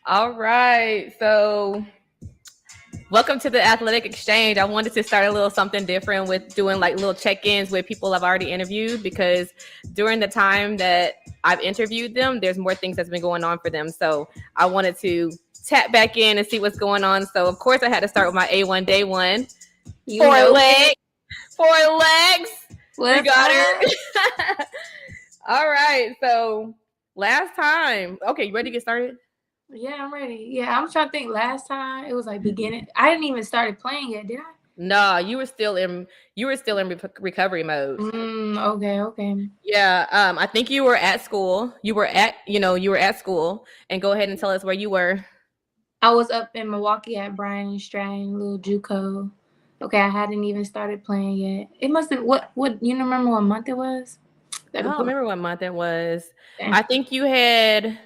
All right. So, welcome to the Athletic Exchange. I wanted to start a little something different with doing like little check-ins with people I've already interviewed because during the time that I've interviewed them, there's more things that's been going on for them. So, I wanted to tap back in and see what's going on. So, of course, I had to start with my A1 day one. You Four know legs. it. 4 legs. We What's got up? her. All right. So, last time. Okay, you ready to get started? Yeah, I'm ready. Yeah, I'm trying to think. Last time it was like beginning. I didn't even started playing yet, did I? No, you were still in recovery mode. Okay. Yeah, I think you were at school. You were at school, and go ahead and tell us where you were. I was up in Milwaukee at Bryan and Stratton, little JUCO. Okay, I hadn't even started playing yet. It must have what you remember what month it was? I Gotta don't pull remember what month it was. it. I think you had.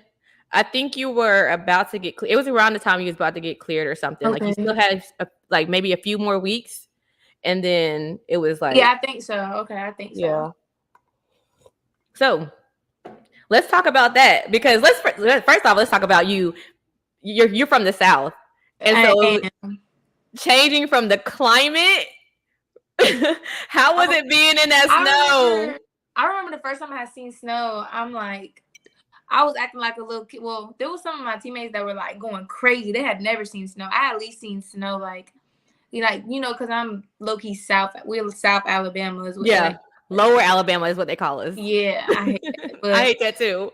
I think you were about to get. It was around the time you was about to get cleared or something. Like you still Okay. had like maybe a few more weeks, and then it was Yeah, like I think so. Okay, I think so. yeah. So let's talk about that because first off let's talk about you. You're from the South, and I so am. changing from the climate. How was Oh, it being in that I snow? remember. I remember the first time I had seen snow. I'm like, I was acting like a little kid. Well, there was some of my teammates that were like going crazy. They had never seen snow. I had at least seen snow because I'm low key South. We're South Alabama is what Yeah, like. Lower Alabama is what they call us. Yeah, I hate that. I But hate that too.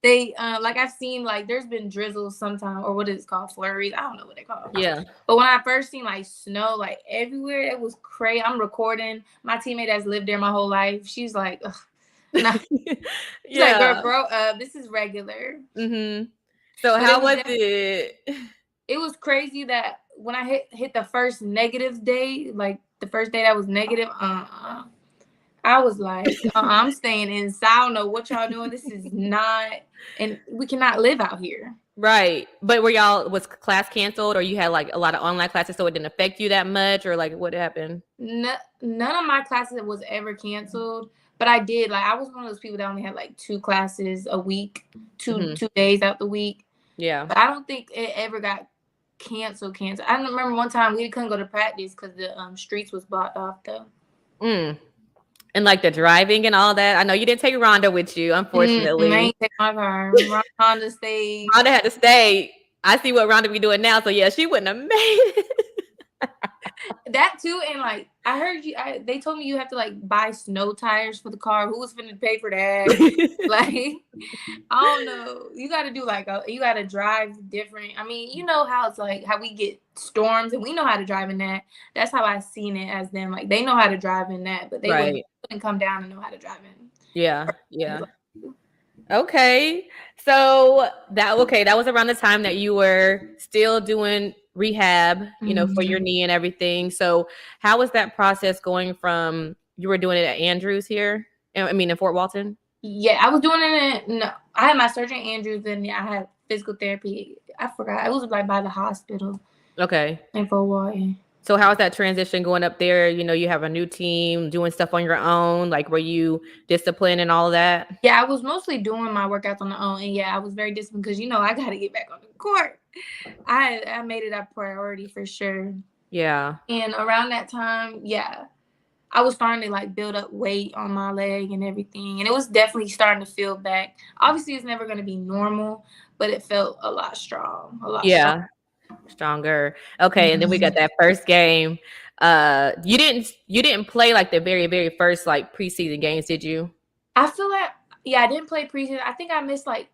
they like I've seen like there's been drizzles sometime or what is it called flurries. I don't know what they call them. Yeah. But when I first seen like snow like everywhere, it was crazy. I'm recording. My teammate that's lived there my whole life. She's like, ugh, nah. She's like, girl, Yeah. grow up. This is regular. Mhm. So But it how was was it? it was crazy that when I hit the first negative day, like the first day that was negative, I was like, I'm staying inside. I don't know what y'all doing. This is not, and we cannot live out here. Right. But was class canceled or you had like a lot of online classes so it didn't affect you that much or like what happened? None of my classes was ever canceled, but I did like I was one of those people that only had like 2 classes a week, Mhm. 2 days out the week. Yeah. But I don't think it ever got canceled. I remember one time we couldn't go to practice because the streets was blocked off though. Mm. And like the driving and all that. I know you didn't take Rhonda with you, I unfortunately. ain't take my car. Honda stayed. Rhonda had to stay. I see what Rhonda be doing now. So yeah, she wouldn't have made it. That too, and like I heard you. They told me you have to like buy snow tires for the car. Who was finna pay for that? Like I don't know. You got to do like you got to drive different. I mean, you know how it's like how we get storms, and we know how to drive in that. That's how I seen it as them. Like they know how to drive in that, but they Right. wouldn't come down and know how to drive in. Yeah. Yeah. Okay. So that was around the time that you were still doing rehab, for your Mhm. knee and everything. So how was that process going from you were doing it at Andrews here? I mean in Fort Walton? Yeah, I was doing it. No, I had my surgery in Andrews, and I had physical therapy. I forgot. It was like by the hospital Okay. in Fort Walton. So how was that transition going up there? You have a new team, doing stuff on your own. Like were you disciplined and all of that? Yeah, I was mostly doing my workouts on my own, and yeah, I was very disciplined because I got to get back on the court. I made it a priority for sure. Yeah. And around that time, yeah, I was starting to like build up weight on my leg and everything, and it was definitely starting to feel back. Obviously, it's never going to be normal, but it felt a lot strong, a lot strong. Yeah. Stronger. Okay, and then we got Mhm. that first game. You didn't play like the very, very first like preseason games, did you? I feel like yeah, I didn't play preseason. I think I missed like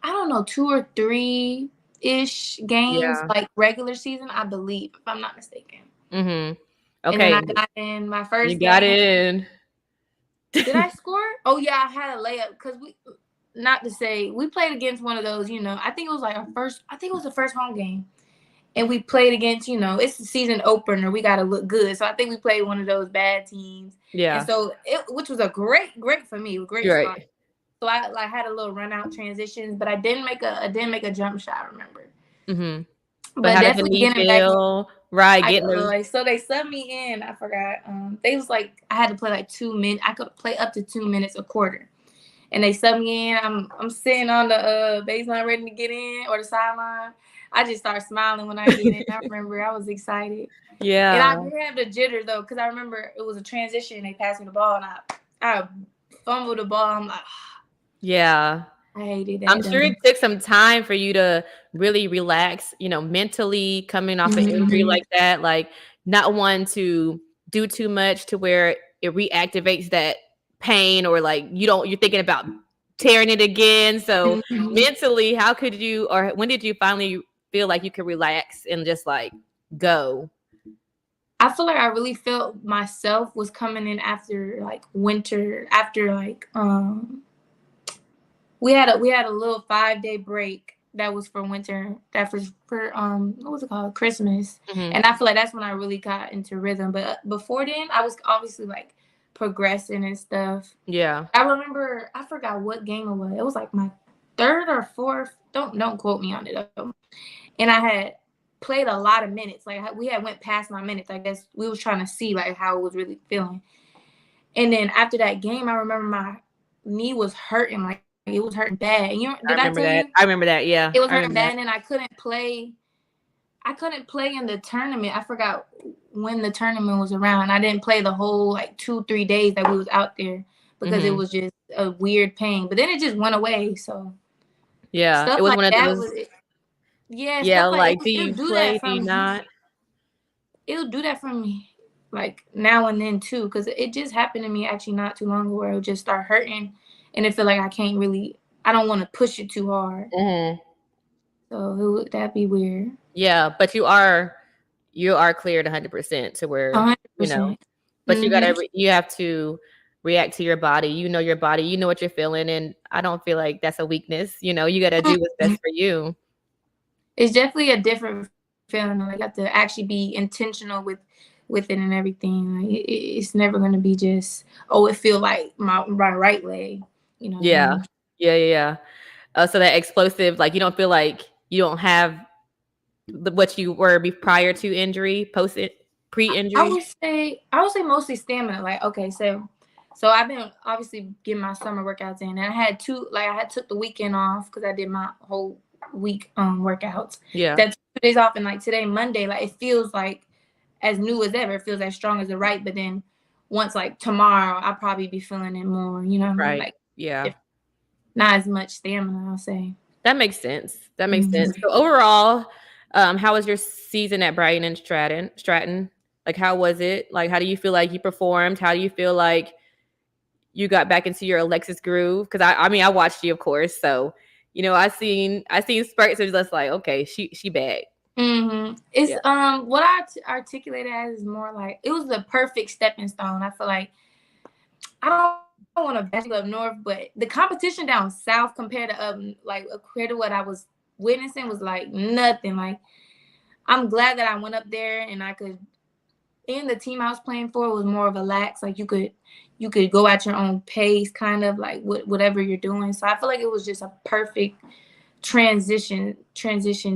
I don't know 2 or 3 ish games Yeah. like regular season. I believe if I'm not mistaken. Mhm. And then I Okay, got in my you first got game. in. Did I score? Oh yeah, I had a layup because we. Not to say we played against one of those. I think it was like our first. I think it was the first home game, and we played against. It's the season opener. We got to look good. So I think we played one of those bad teams, and Yeah. so which was a great for me, a great You're start. right. So I like had a little run out transitions, but I didn't make a jump shot. I remember, Mhm. But but how did the definitely knee getting back. feel? Right, I getting the like so they subbed me in. I forgot. They was like I had to play like 2 minutes. I could play up to 2 minutes a quarter. and they sub me in. I'm sitting on the baseline ready to get in or the sideline. I just start smiling when I get in. I remember I was excited. And I Yeah. did have the jitters though, because I remember it was a transition. They passed me the ball, and I fumbled the ball. I'm like, Yeah. I hated I'm that sure it though. took some time for you to really relax, mentally coming off an injury Mm-hmm. like that, like not wanting to do too much to where it reactivates that pain, or like you're thinking about tearing it again. So Mm-hmm. mentally, how could you, or when did you finally feel like you could relax and just like go? I feel like I really felt myself was coming in after like winter, after like we had a little 5-day break that was for winter, that was for what was it called, Christmas. Hmm. And I feel like that's when I really got into rhythm. But before then I was obviously like progressing and stuff. Yeah. I remember, I forgot what game it was like my third or fourth, don't quote me on it though. And I had played a lot of minutes, like we had went past my minutes. I guess we was trying to see like how it was really feeling. And then after that game, I remember my knee was hurting, like it was hurting bad. And did I I tell remember you that. I remember that. Yeah. it was I hurting remember bad? that. And then I couldn't play in the tournament. I forgot when the tournament was around. I didn't play the whole like 2-3 days that we was out there, because it Hmm. was just a weird pain. But then it just went away. So Yeah. It stuff was like one of that those. was it. Yeah, Yeah. stuff like Like, do it'll you do that play? Do for you me. not? It'll do that for me, like now and then too, because it just happened to me actually not too long ago, where it'll just start hurting, and it feel like I can't really. I don't want to push it too hard, Hmm. so that'd be weird. Yeah, but you are cleared 100% to A where, hundred you know, percent. but Mhm. you have to react to your body. You know your body, you know what you're feeling, and I don't feel like that's a weakness. You got to do what's best for you. It's definitely a different feeling. Like you have to actually be intentional with it and everything. Like it's never gonna be just, oh, it feel like my right leg. You know what I Yeah. mean? Yeah, yeah, yeah. So that explosive, like you don't feel like you don't have what you were prior to injury, I pre-injury. would say I would say mostly stamina. Like, okay, so I've been obviously getting my summer workouts in, and I had took the weekend off because I did my whole week workouts. Yeah. That's 2 days off, and like today Monday, like it feels like as new as ever. It feels as strong as the right, but then once like tomorrow, I'll probably be feeling it more. You know what I mean? Right. Like Yeah. if not as much stamina, I'll say. That makes sense. That makes sense. Mhm. So overall, how was your season at Brighton and Stratton? Like, how was it? Like, how do you feel like you performed? How do you feel like you got back into your Alexis groove? Because I mean, I watched you, of course. So, I seen spurts of just like, okay, she back. It's Yeah. what I articulated as is more like it was the perfect stepping stone. I feel like I don't want to bash you up north, but the competition down south compared to what I was witnessing was like nothing. Like I'm glad that I went up there and I could. And the team I was playing for was more relaxed. Like you could go at your own pace, kind of like whatever you're doing. So I feel like it was just a perfect transition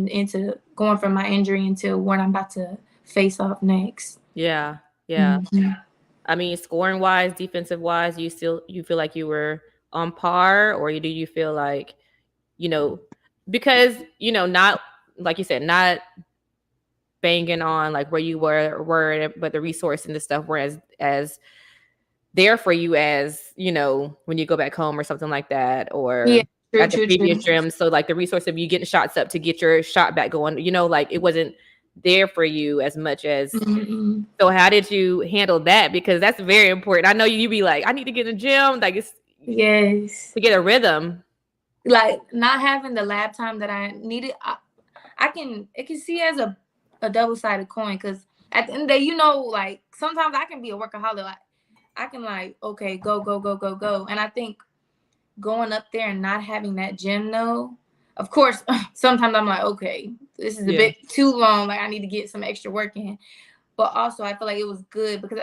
into going from my injury into what I'm about to face off next. Yeah. Yeah. Mhm. I mean, scoring wise, defensive wise, you feel like you were on par, or do you feel like, you know, because not like you said, not banging on like where you were, but the resource and the stuff were as there for you as when you go back home or something like that, Yeah, or true, at the true, true. previous gym. So like the resource of you getting shots up to get your shot back going, like it wasn't there for you as much as. Mhm. So how did you handle that? Because that's very important. I know you be like, I need to get in the gym, like it's Yes. to get a rhythm. Like not having the lab time that I needed, it can see as a double-sided coin, because at the end of the day, like sometimes I can be a workaholic. Like I can like, okay, go, go, go, go, go. And I think going up there and not having that gym though, of course, sometimes I'm like, okay, this is a Yeah. bit too long. Like I need to get some extra work in. But also I feel like it was good because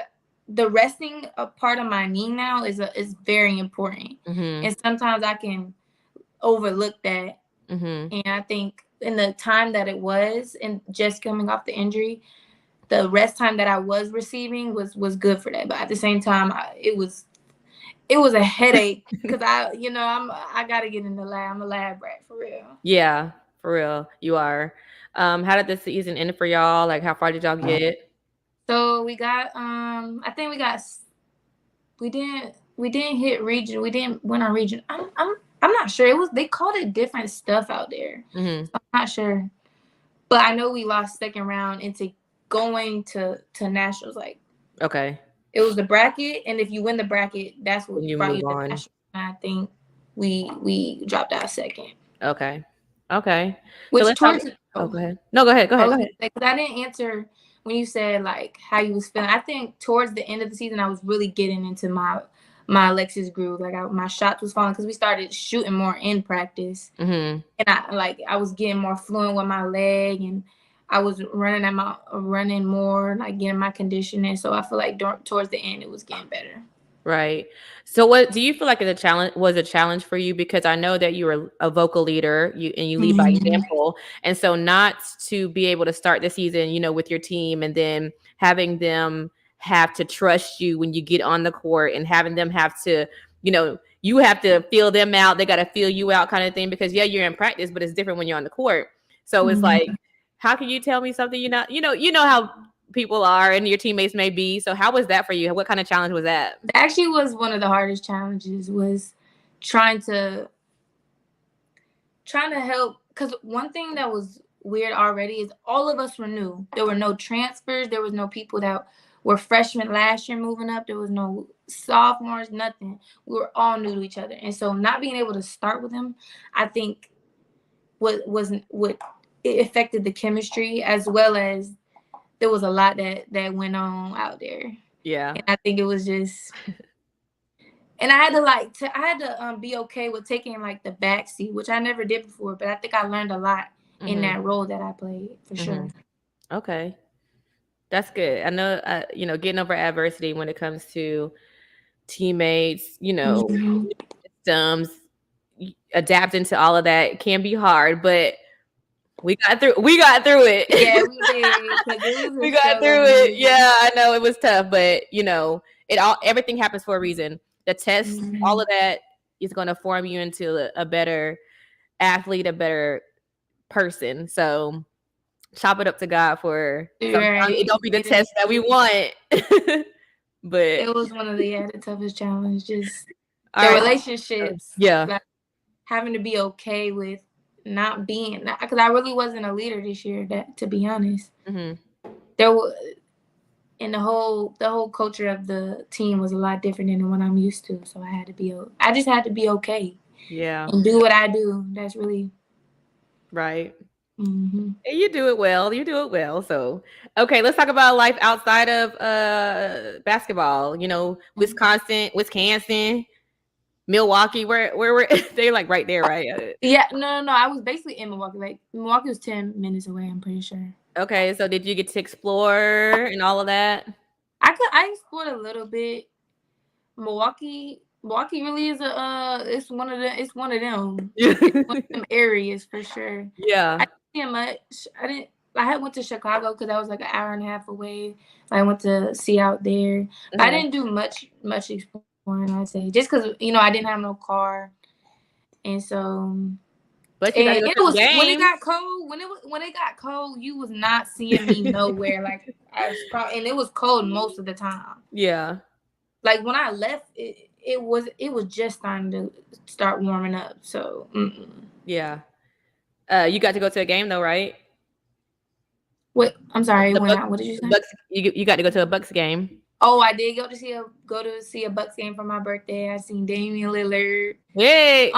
the resting a part of my knee now is very important. Mm-hmm. And sometimes I can overlook that. Mm-hmm. And I think in the time that it was and just coming off the injury, the rest time that I was receiving was good for that. But at the same time, it was a headache because I gotta get in the lab. I'm a lab rat for real. Yeah, for real. You are. How did the season end for y'all? Like, how far did y'all get? So we got I think we didn't hit region. We didn't win our region. I'm not sure. They called it different stuff out there. Mm-hmm. So I'm not sure. But I know we lost second round into going to nationals. Like, Okay. it was the bracket, and if you win the bracket, that's what Then you brought move you to on. nationals. And I think we dropped out second. Okay. Okay. So Which let's talk. towards Oh, go ahead. No, go ahead. Go I ahead. was Go gonna ahead. say, 'cause I didn't answer when you said like how you was feeling. I think towards the end of the season, I was really getting into my Alexis groove. Like my shots was falling because we started shooting more in practice, Mm-hmm. and I was getting more fluent with my leg, and I was running more, like getting my conditioning. So I feel like towards the end, it was getting better. Right. So what do you feel like was a challenge for you? Because I know that you were a vocal leader, and you lead by Mm-hmm. example. And so not to be able to start the season, with your team, and then having them have to trust you when you get on the court, and having them have to, you have to feel them out. They got to feel you out, kind of thing, because yeah, you're in practice, but it's different when you're on the court. So it's like, how can you tell me something you know how people are and your teammates may be. So how was that for you? What kind of challenge was that? Actually was one of the hardest challenges was trying to help, because one thing that was weird already is all of us were new. There were no transfers. There was no people that were freshmen last year moving up. There was no sophomores, nothing. We were all new to each other. And so not being able to start with them, I think what it affected the chemistry, as well as there was a lot that went on out there. Yeah. And I think it was just, and I had to be okay with taking like the back seat, which I never did before, but I think I learned a lot in that role that I played for sure. Okay. That's good. I know, getting over adversity when it comes to teammates, systems, adapting to all of that can be hard, but we got through it. Yeah, we did. 'Cause it was We got through it. Yeah, I know it was tough, but everything happens for a reason. The test, all of that is going to form you into a better athlete, a better person. So chop it up to God for sometimes it don't be the test that we want. But it was one of the toughest challenges. Just the relationships. Yeah. Like, having to be okay with not being, because I really wasn't a leader this year, that, to be honest. There was, and the whole culture of the team was a lot different than what I'm used to. So I just had to be okay. Yeah. And do what I do. That's really right. And you do it well. So, okay, let's talk about life outside of basketball. Wisconsin, Milwaukee. Where were they? Like right there, right? Yeah, no. I was basically in Milwaukee. Like Milwaukee was 10 minutes away. I'm pretty sure. Okay, so did you get to explore and all of that? I explored a little bit. Milwaukee really is it's one of them. It's one of them. It's one of them areas for sure. Yeah. I didn't much. I had went to Chicago because I was like an hour and a half away. I went to see out there. But I didn't do much exploring, I'd say, just because I didn't have no car, and so. But you gotta go to the game. When it got cold, you was not seeing me nowhere. Like and it was cold most of the time. Yeah. Like when I left, it was just starting to start warming up. So. Yeah. You got to go to a game though, right? What? I'm sorry. What did you say? Bucks, you got to go to a Bucks game. Oh, I did go to see a Bucks game for my birthday. I seen Damian Lillard. Hey.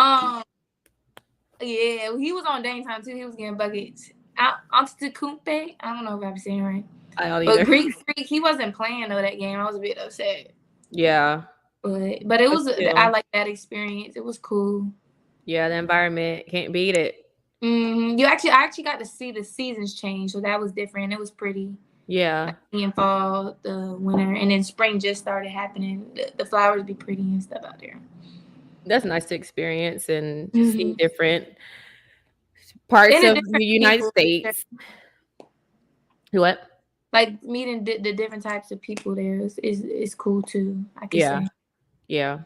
Yeah, he was on Dame time too. He was getting buckets. Antetokounmpo. I don't know if I'm saying it right. I don't either. But Greek Freak, he wasn't playing though that game. I was a bit upset. Yeah. But it was. I like that experience. It was cool. Yeah, the environment can't beat it. I actually got to see the seasons change, so that was different. It was pretty. Yeah. Like in fall, the winter, and then spring just started happening. The flowers be pretty and stuff out there. That's nice to experience and see different parts of the United States. What? Like meeting the different types of people there is cool too. I can say. Yeah.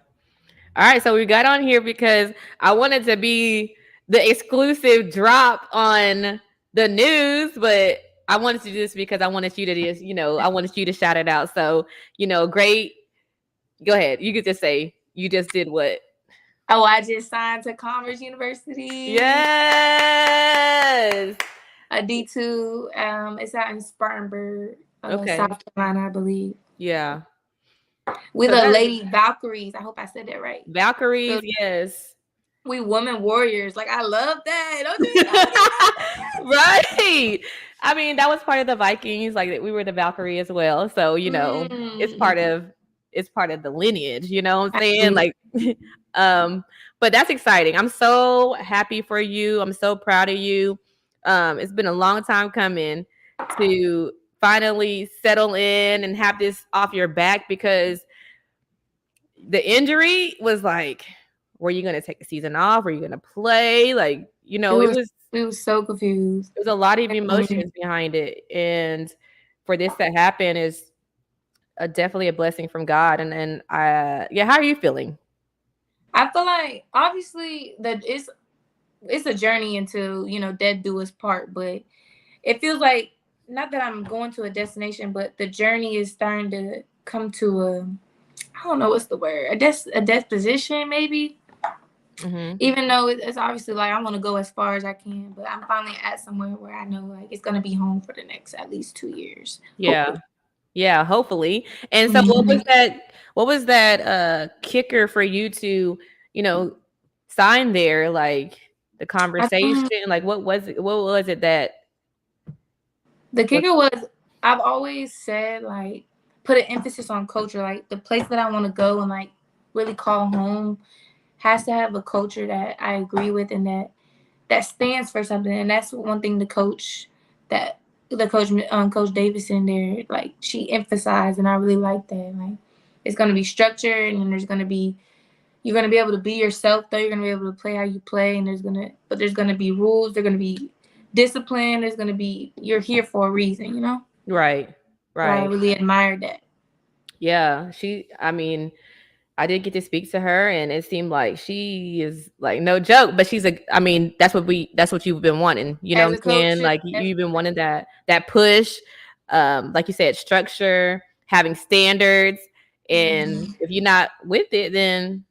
All right, so we got on here because I wanted to be the exclusive drop on the news, but I wanted to do this because I wanted you to just, I wanted you to shout it out. So, great. Go ahead. You could just say you just did what? Oh, I just signed to Converse University. Yes. A D2. It's out in Spartanburg, Okay. South Carolina, I believe. Yeah. With So a that lady Valkyries. I hope I said that right. Valkyries, So yes. we women warriors. Like I love that. Don't you know that? Right. I mean, that was part of the Vikings. Like we were the Valkyrie as well. So, it's part Mm. of the lineage, you know what I'm I saying? get it. Like but that's exciting. I'm so happy for you. I'm so proud of you. It's been a long time coming to finally settle in and have this off your back because the injury was like, were you going to take the season off? Were you going to play? Like, It it was was we was so confused. there's a lot of emotions behind it, and for this to happen is definitely a blessing from God. And yeah, how are you feeling? I feel like obviously that it's a journey until death do us part, but it feels like not that I'm going to a destination, but the journey is starting to come to a I don't know what's the word a disposition maybe. Mm-hmm. Even though it's obviously like I want to go as far as I can, but I'm finally at somewhere where I know like it's gonna be home for the next at least 2 years. Yeah, yeah, hopefully. And so, what was Mhm. that? What was that kicker for you to, you know, sign there? Like the I conversation, think like what was it? What was it that the was? kicker was I've always said like put an emphasis on culture. Like the place that I want to go and like really call home has to have a culture that I agree with and that stands for something. And that's one thing that the coach Coach Davison there like she emphasized, and I really like that. Like it's gonna be structured, and then you're gonna be able to be yourself though. You're gonna be able to play how you play, and there's gonna be rules. There's gonna be discipline. There's gonna be you're here for a reason, you know. Right, So I right. really admired that. Yeah, I mean, I did get to speak to her and it seemed like she is like no joke, but I mean, that's what you've been wanting. You know As what a I'm coach, saying? Like that's you've been wanting that push, like you said, structure, having standards. And Mhm. if you're not with it, then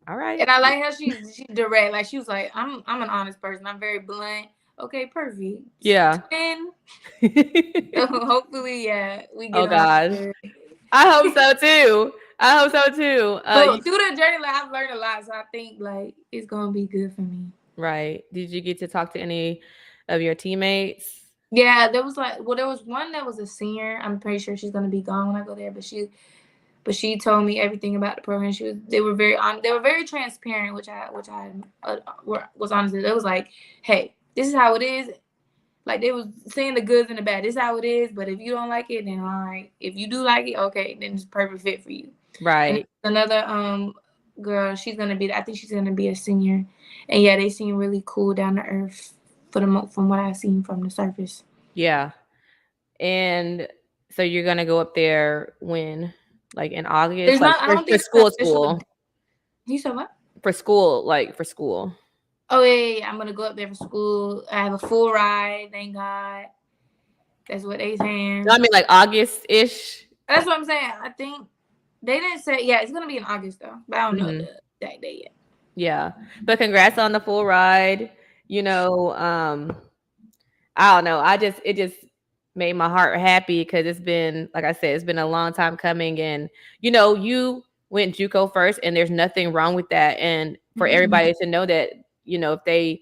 all right. And I like how she direct. Like she was like, I'm an honest person. I'm very blunt. Okay, perfect. Yeah. And hopefully, yeah, we get Oh along gosh. good. I hope so too. I hope so too. But through the journey, like I've learned a lot, so I think like it's gonna be good for me. Right. Did you get to talk to any of your teammates? Yeah, there was one that was a senior. I'm pretty sure she's gonna be gone when I go there, but she told me everything about the program. They were they were very transparent, which I was honest. It was like, hey, this is how it is. Like they was saying the goods and the bad. This is how it is. But if you don't like it, then all right. If you do like it, okay, then it's a perfect fit for you. And Right. another girl, I think she's gonna be a senior. And yeah, they seem really cool, down to earth from what I've seen from the surface. Yeah. And so you're gonna go up there when? Like in August? There's Like not. I for, don't for think it's an official. school. You said what? For school. Oh yeah. I'm gonna go up there for school. I have a full ride. Thank God. That's what they I saying. mean like August-ish. That's what I'm saying. I think they didn't say. Yeah, it's gonna be in August though, but I don't know Mhm. the exact date yet. Yeah. But congrats on the full ride. You know, I don't know. It just made my heart happy because it's been, like I said, it's been a long time coming. And you went JUCO first, and there's nothing wrong with that. And for Mm-hmm. everybody to know that, if they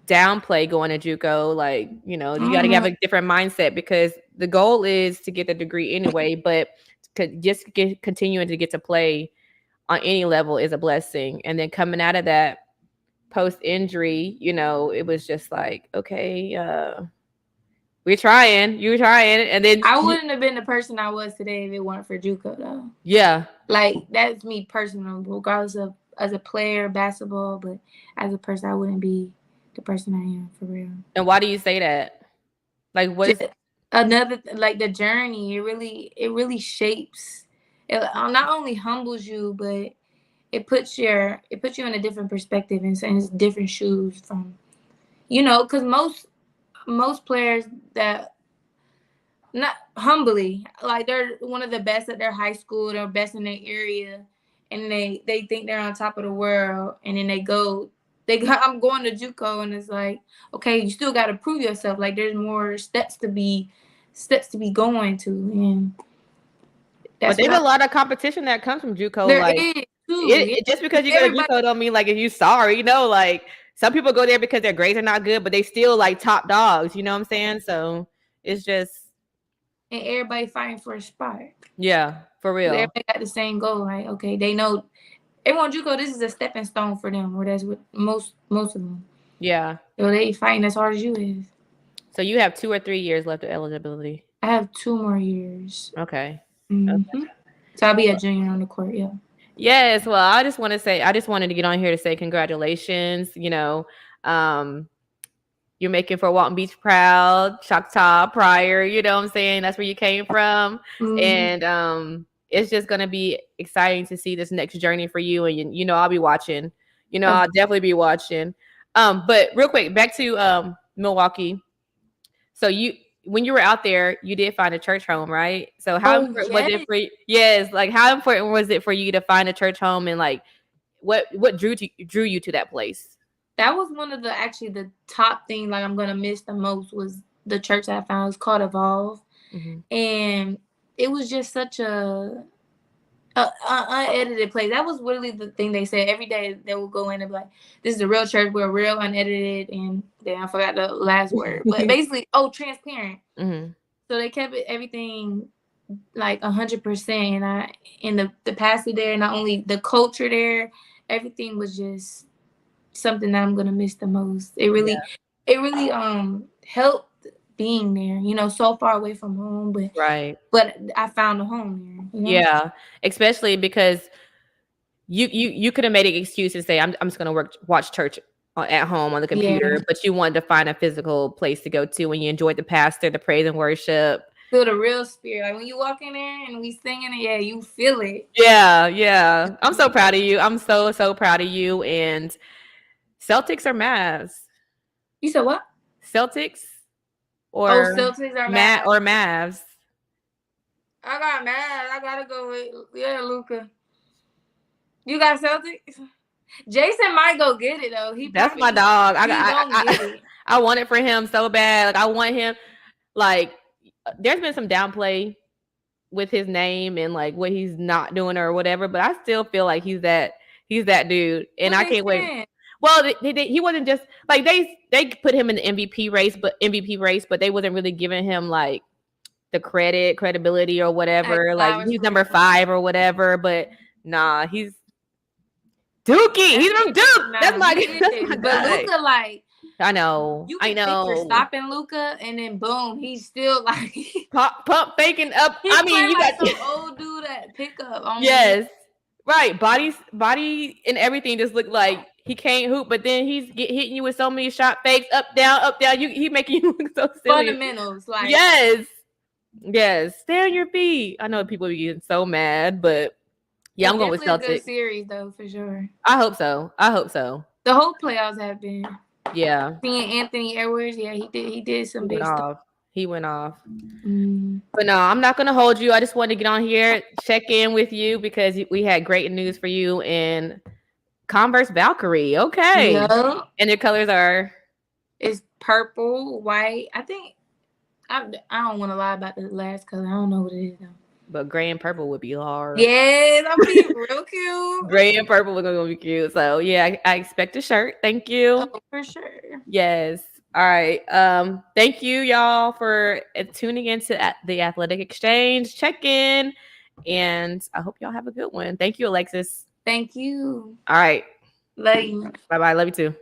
downplay going to JUCO, like you got to have Mm-hmm. a different mindset because the goal is to get the degree anyway. But continuing to get to play on any level is a blessing. And then coming out of that post injury, it was just like, okay, you were trying, and then I wouldn't have been the person I was today if it weren't for JUCO though. yeah, Like that's me personal, regardless of as a player basketball, but as a person, I wouldn't be the person I am for real. and why do you say that? Like, what Just is? like the journey. It really shapes. It not only humbles you, but it puts you in a different perspective and it's different shoes from, you know, because most players that, not humbly, like they're one of the best at their high school, they're best in their area, and they think they're on top of the world, and then I'm going to JUCO, and it's like, okay, you still got to prove yourself. Like there's more steps to be going to, and but there's a lot of competition that comes from JUCO. There like is too. Just because you go to JUCO don't mean like if you sorry, you know, like some people go there because their grades are not good, but they still like top dogs. You know what I'm saying? So it's just. And everybody fighting for a spot. Yeah, for real. Everybody got the same goal. Like, okay, they know everyone JUCO, this is a stepping stone for them, or that's what most of them. Yeah. So they fighting as hard as you is. So you have 2 or 3 years left of eligibility. I have 2 more years. Okay. Mm-hmm. Okay. So I'll be a junior on the court. Yeah. Yes. Well, I just wanted to get on here to say congratulations. You know, you're making Fort Walton Beach proud, Choctaw prior, you know what I'm saying? That's where you came from. Mm-hmm. And it's just going to be exciting to see this next journey for you. And, you know, I'll be watching. You know, I'll definitely be watching. But real quick, back to Milwaukee. So when you were out there, you did find a church home, right? So how important was it for you? Yes, like how important was it for you to find a church home, and like what drew you to that place? That was one of the top thing, like I'm gonna miss the most, was the church that I found. It's called Evolve. Mm-hmm. And it was just such a unedited place. That was really the thing they said. Every day they would go in and be like, this is a real church, we're real unedited, and then I forgot the last word. But basically, transparent. Mm-hmm. So they kept everything like 100%. And the pastor there, not only the culture there, everything was just something that I'm gonna miss the most. It really helped being there, you know, so far away from home, but but I found a home there, you know? Yeah, especially because you could have made an excuse and say I'm just gonna watch church at home on the computer, but you wanted to find a physical place to go to, and you enjoyed the pastor, the praise and worship. Feel the real spirit. Like when you walk in there and we singing it, you feel it. Yeah. I'm so proud of you. I'm so proud of you. And Celtics or Mavs? You said what? Celtics or Celtics or Mavs? Or Mavs? I got Mavs. I gotta go with Luka. You got Celtics? Jason might go get it though. That's my dog. I want it for him so bad. Like I want him. Like there's been some downplay with his name and like what he's not doing or whatever, but I still feel like he's that dude, and I can't wait. Well, he wasn't just like they put him in the MVP race, but they wasn't really giving him like the credibility or whatever. Like he's number 5 or whatever, but nah, he's Dookie. He's from Duke. That's my but Luka, like I know. You can think for stopping Luka, and then boom, he's still like pump faking up. I mean, you got some old dude at pickup. Yes, right. Body and everything just look like he can't hoop, but then he's hitting you with so many shot fakes, up down. He making you look so silly. Fundamentals, like yes. Stay on your feet. I know people be getting so mad, but yeah, I'm going with Celtics. A good series though, for sure. I hope so. The whole playoffs have been. Yeah. Seeing Anthony Edwards, he did some big stuff. He went off. But no, I'm not going to hold you. I just wanted to get on here, check in with you because we had great news for you in Converse Valkyrie. Okay. Yeah. And your colors are? It's purple, white. I think, I don't want to lie about the last color. I don't know what it is though. But gray and purple would be hard. Yes, I'm being real cute. Gray and purple are going to be cute. So yeah, I expect a shirt. Thank you. Oh, for sure. Yes. All right. Thank you, y'all, for tuning into the Athletic Exchange check-in. And I hope y'all have a good one. Thank you, Alexis. Thank you. All right. Love you. Bye-bye. Love you too.